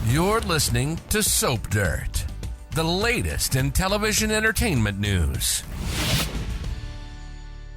You're listening to Soap Dirt, the latest in television entertainment news.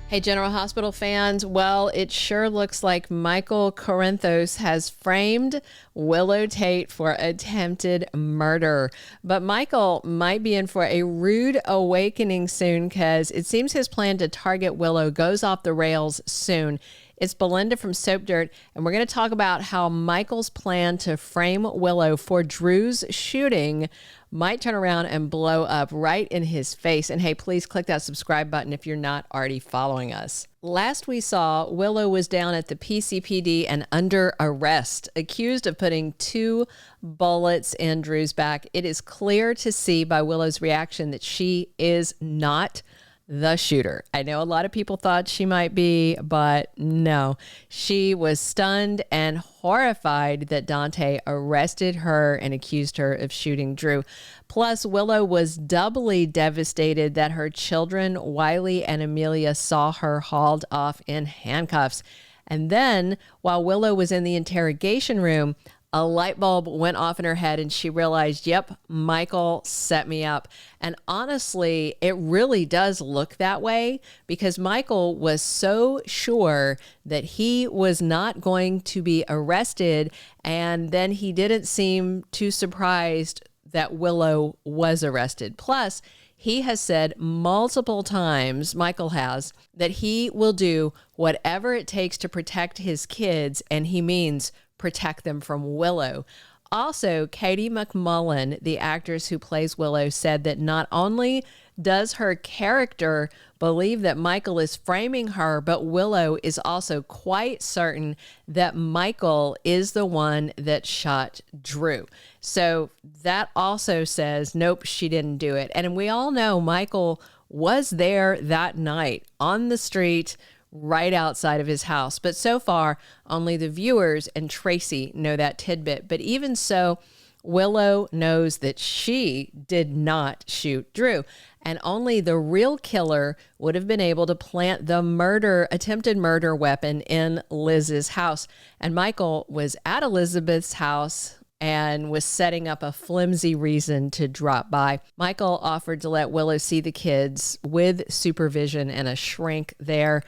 Hey, General Hospital fans. Well, it sure looks like Michael Corinthos has framed Willow Tait for attempted murder. But Michael might be in for a rude awakening soon because it seems his plan to target Willow goes off the rails soon. It's Belinda from Soap Dirt, and we're going to talk about how Michael's plan to frame Willow for Drew's shooting might turn around and blow up right in his face. And hey, please click that subscribe button if you're not already following us. Last we saw, Willow was down at the PCPD and under arrest, accused of putting 2 bullets in Drew's back. It is clear to see by Willow's reaction that she is not the shooter. I know a lot of people thought she might be, but no. She was stunned and horrified that Dante arrested her and accused her of shooting Drew. Plus, Willow was doubly devastated that her children, Wiley and Amelia, saw her hauled off in handcuffs. And then, while Willow was in the interrogation room, a light bulb went off in her head and she realized, yep, Michael set me up. And honestly, it really does look that way because Michael was so sure that he was not going to be arrested. And then he didn't seem too surprised that Willow was arrested. Plus, he has said multiple times, Michael has, that he will do whatever it takes to protect his kids, and he means protect them from Willow. Also, Katelyn MacMullen, the actress who plays Willow, said that not only does her character believe that Michael is framing her, but Willow is also quite certain that Michael is the one that shot Drew. So that also says, nope, she didn't do it. And we all know Michael was there that night on the street right outside of his house. But so far, only the viewers and Tracy know that tidbit. But even so, Willow knows that she did not shoot Drew. And only the real killer would have been able to plant the attempted murder weapon in Liz's house. And Michael was at Elizabeth's house and was setting up a flimsy reason to drop by. Michael offered to let Willow see the kids with supervision and a shrink there.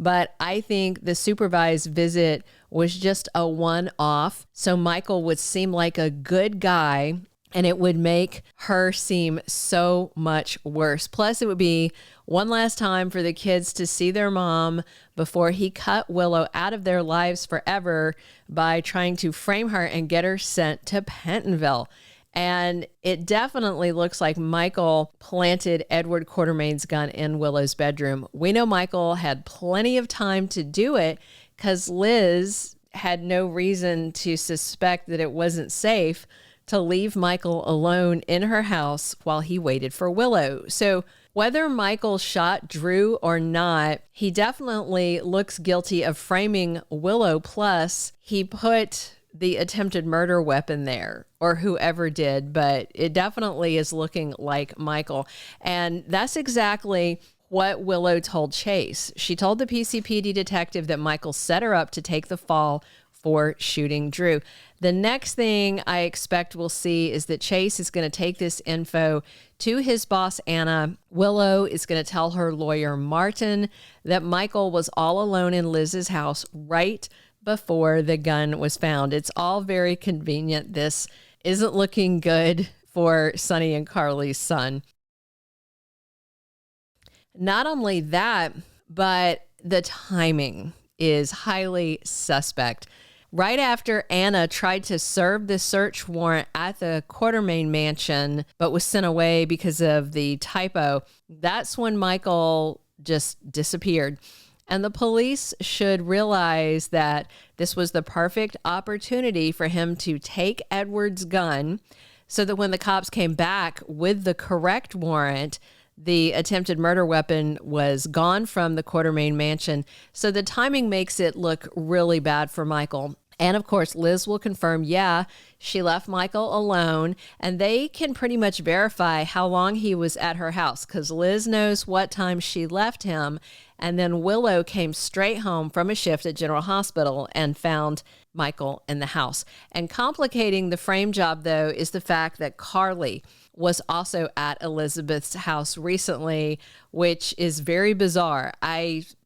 But I think the supervised visit was just a one-off, so Michael would seem like a good guy, and it would make her seem so much worse. Plus, it would be one last time for the kids to see their mom before he cut Willow out of their lives forever by trying to frame her and get her sent to Pentonville. And it definitely looks like Michael planted Edward Quartermaine's gun in Willow's bedroom. We know Michael had plenty of time to do it because Liz had no reason to suspect that it wasn't safe to leave Michael alone in her house while he waited for Willow. So whether Michael shot Drew or not, he definitely looks guilty of framing Willow. Plus, he put the attempted murder weapon there, or whoever did, but it definitely is looking like Michael. And that's exactly what Willow told Chase. She told the PCPD detective that Michael set her up to take the fall for shooting Drew. The next thing I expect we'll see is that Chase is going to take this info to his boss, Anna. Willow is going to tell her lawyer, Martin, that Michael was all alone in Liz's house right before the gun was found. It's all very convenient. This isn't looking good for Sonny and Carly's son. Not only that, but the timing is highly suspect. Right after Anna tried to serve the search warrant at the Quartermaine mansion, but was sent away because of the typo, that's when Michael just disappeared. And the police should realize that this was the perfect opportunity for him to take Edward's gun so that when the cops came back with the correct warrant, the attempted murder weapon was gone from the Quartermaine mansion. So the timing makes it look really bad for Michael. And of course, Liz will confirm, yeah, she left Michael alone, and they can pretty much verify how long he was at her house because Liz knows what time she left him. And then Willow came straight home from a shift at General Hospital and found Michael in the house. And complicating the frame job, though, is the fact that Carly was also at Elizabeth's house recently, which is very bizarre.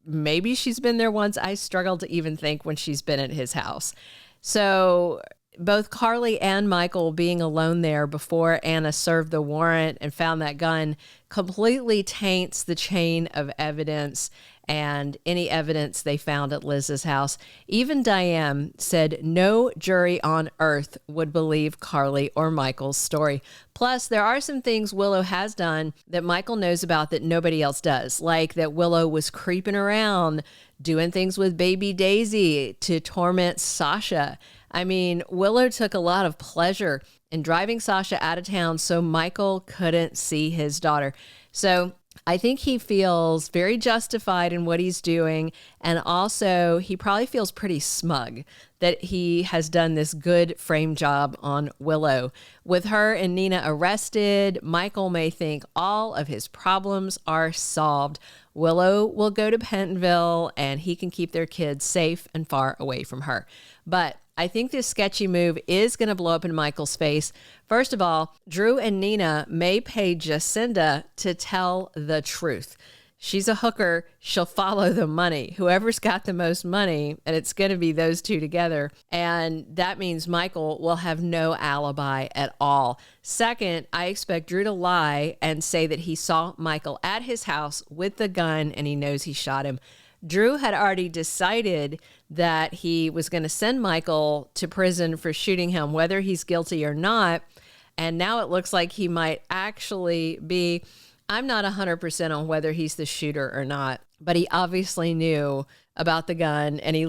Maybe she's been there once. I struggle to even think when she's been at his house. So both Carly and Michael being alone there before Anna served the warrant and found that gun completely taints the chain of evidence and any evidence they found at Liz's house. Even Diane said no jury on earth would believe Carly or Michael's story. Plus, there are some things Willow has done that Michael knows about that nobody else does, like that Willow was creeping around, doing things with baby Daisy to torment Sasha. I mean, Willow took a lot of pleasure in driving Sasha out of town so Michael couldn't see his daughter. So I think he feels very justified in what he's doing. And also, he probably feels pretty smug that he has done this good frame job on Willow. With her and Nina arrested, Michael may think all of his problems are solved. Willow will go to Pentonville and he can keep their kids safe and far away from her. But I think this sketchy move is going to blow up in Michael's face. First of all, Drew and Nina may pay Jacinda to tell the truth. She's a hooker. She'll follow the money. Whoever's got the most money, and it's going to be those two together. And that means Michael will have no alibi at all. Second, I expect Drew to lie and say that he saw Michael at his house with the gun and he knows he shot him. Drew had already decided that he was going to send Michael to prison for shooting him, whether he's guilty or not. And now it looks like he might actually be. I'm not 100% on whether he's the shooter or not, but he obviously knew about the gun and he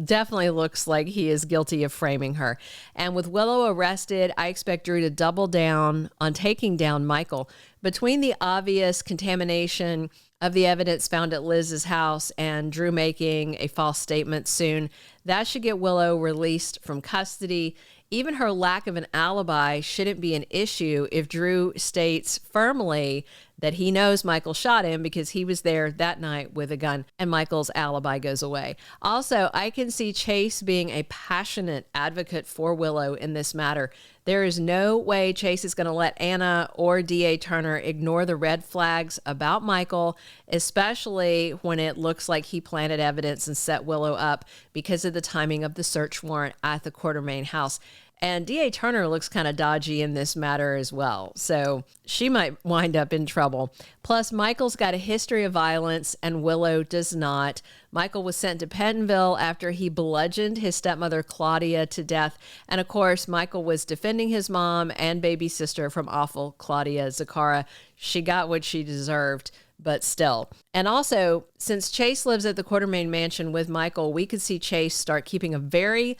definitely looks like he is guilty of framing her. And with Willow arrested, I expect Drew to double down on taking down Michael. Between the obvious contamination of the evidence found at Liz's house and Drew making a false statement soon, that should get Willow released from custody. Even her lack of an alibi shouldn't be an issue if Drew states firmly that he knows Michael shot him because he was there that night with a gun, and Michael's alibi goes away. Also, I can see Chase being a passionate advocate for Willow in this matter. There is no way Chase is going to let Anna or D.A. Turner ignore the red flags about Michael, especially when it looks like he planted evidence and set Willow up because of the timing of the search warrant at the Quartermaine house. And D.A. Turner looks kind of dodgy in this matter as well. So she might wind up in trouble. Plus, Michael's got a history of violence and Willow does not. Michael was sent to Pentonville after he bludgeoned his stepmother Claudia to death. And of course, Michael was defending his mom and baby sister from awful Claudia Zaccara. She got what she deserved, but still. And also, since Chase lives at the Quartermaine mansion with Michael, we could see Chase start keeping a very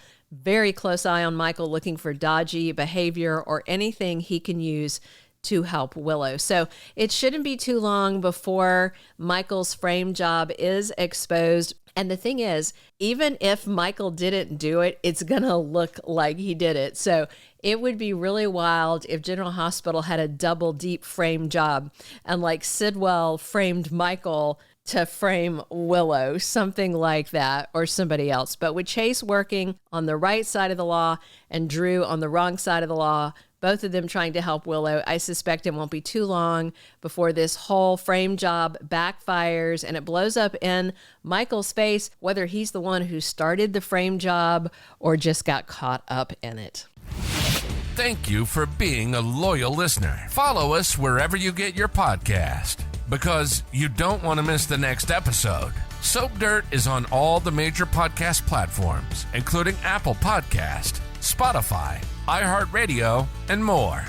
close eye on Michael, looking for dodgy behavior or anything he can use to help Willow. So it shouldn't be too long before Michael's frame job is exposed. And the thing is, even if Michael didn't do it, it's going to look like he did it. So it would be really wild if General Hospital had a double deep frame job and like Sidwell framed Michael to frame Willow, something like that, or somebody else. But with Chase working on the right side of the law and Drew on the wrong side of the law, both of them trying to help Willow, I suspect it won't be too long before this whole frame job backfires and it blows up in Michael's face, whether he's the one who started the frame job or just got caught up in it. Thank you for being a loyal listener. Follow us wherever you get your podcast, because you don't want to miss the next episode. Soap Dirt is on all the major podcast platforms, including Apple Podcast, Spotify, iHeartRadio, and more.